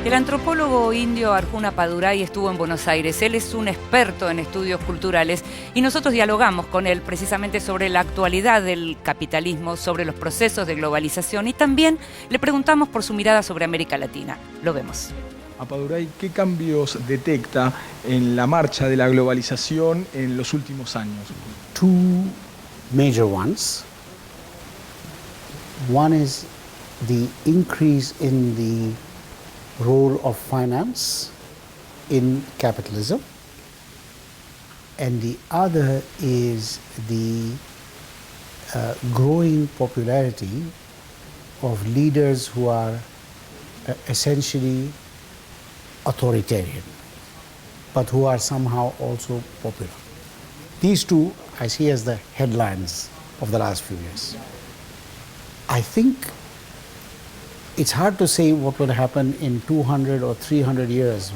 El antropólogo indio Arjun Appadurai estuvo en Buenos Aires. Él es un experto en estudios culturales y nosotros dialogamos con él precisamente sobre la actualidad del capitalismo, sobre los procesos de globalización y también le preguntamos por su mirada sobre América Latina. Lo vemos. Appadurai, ¿qué cambios detecta en la marcha de la globalización en los últimos años? Two major ones. One is the increase in the role of finance in capitalism, and the other is the growing popularity of leaders who are essentially authoritarian, but who are somehow also popular. These two I see as the headlines of the last few years. I think it's hard to say what will happen in 200 or 300 years.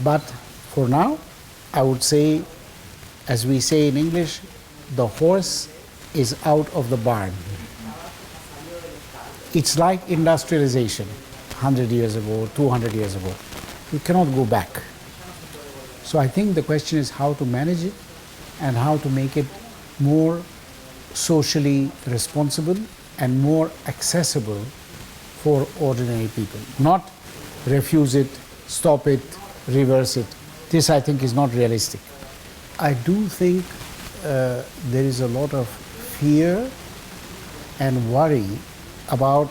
But for now, I would say, as we say in English, the horse is out of the barn. It's like industrialization 100 years ago, 200 years ago. You cannot go back. So I think the question is how to manage it and how to make it more socially responsible and more accessible for ordinary people. Not refuse it, stop it, reverse it. This, I think, is not realistic. I do think there is a lot of fear and worry about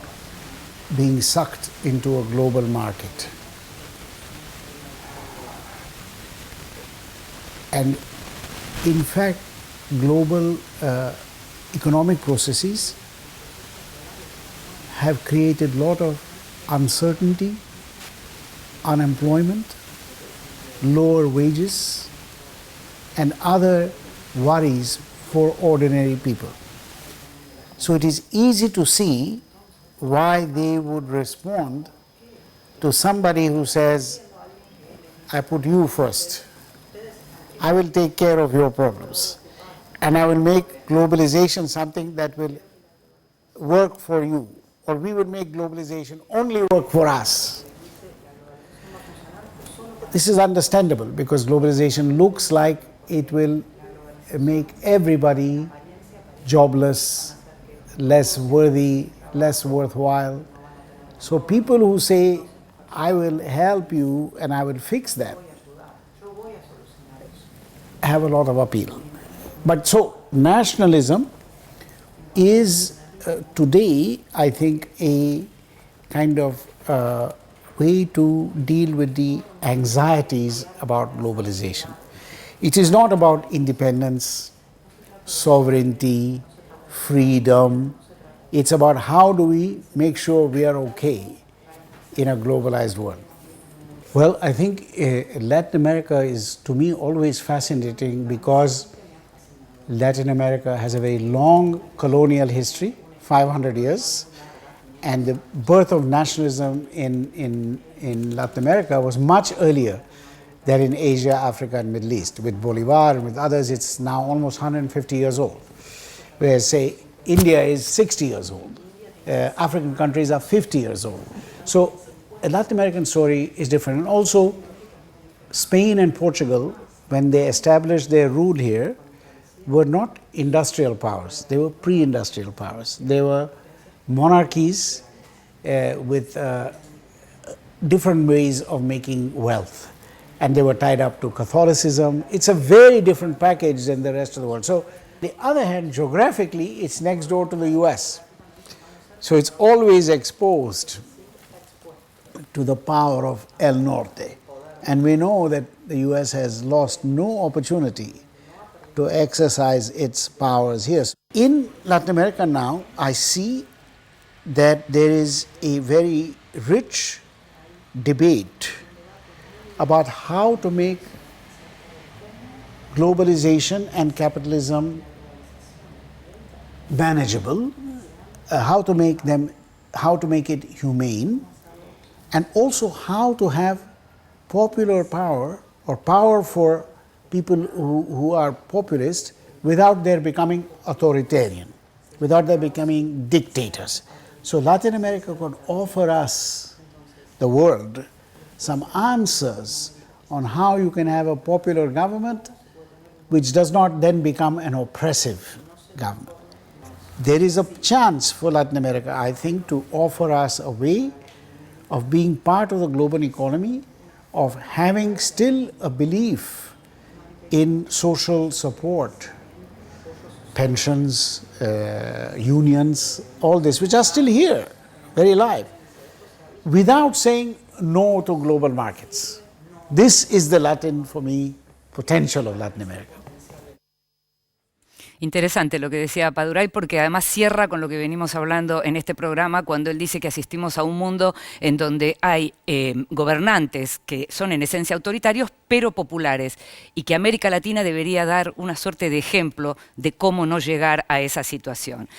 being sucked into a global market. And in fact, global economic processes have created a lot of uncertainty, unemployment, lower wages, and other worries for ordinary people. So it is easy to see why they would respond to somebody who says, I put you first. I will take care of your problems. And I will make globalization something that will work for you. Or we will make globalization only work for us. This is understandable because globalization looks like it will make everybody jobless, less worthy, less worthwhile. So people who say, I will help you and I will fix that, have a lot of appeal. But so nationalism is today, I think, a kind of way to deal with the anxieties about globalization. It is not about independence, sovereignty, freedom. It's about how do we make sure we are okay in a globalized world. Well, I think Latin America is, to me, always fascinating because Latin America has a very long colonial history, 500 years, and the birth of nationalism in Latin America was much earlier than in Asia, Africa, and Middle East. With Bolivar and with others, it's now almost 150 years old. Whereas, say, India is 60 years old. African countries are 50 years old. So a Latin American story is different. And also, Spain and Portugal, when they established their rule here, were not industrial powers. They were pre-industrial powers. They were monarchies with different ways of making wealth. And they were tied up to Catholicism. It's a very different package than the rest of the world. So, on the other hand, geographically, it's next door to the US. So it's always exposed to the power of El Norte. And we know that the US has lost no opportunity to exercise its powers here. In Latin America now, I see that there is a very rich debate about how to make globalization and capitalism manageable, how to make it humane, and also how to have popular power or power for people who are populist without their becoming authoritarian, without their becoming dictators. So Latin America could offer us the world some answers on how you can have a popular government which does not then become an oppressive government. There is a chance for Latin America, I think, to offer us a way of being part of the global economy, of having still a belief in social support, pensions, unions, all this, which are still here, very alive, without saying no to global markets. This is the Latin, for me, potential of Latin America. Interesante lo que decía Appadurai, porque además cierra con lo que venimos hablando en este programa cuando él dice que asistimos a un mundo en donde hay gobernantes que son en esencia autoritarios pero populares, y que América Latina debería dar una suerte de ejemplo de cómo no llegar a esa situación.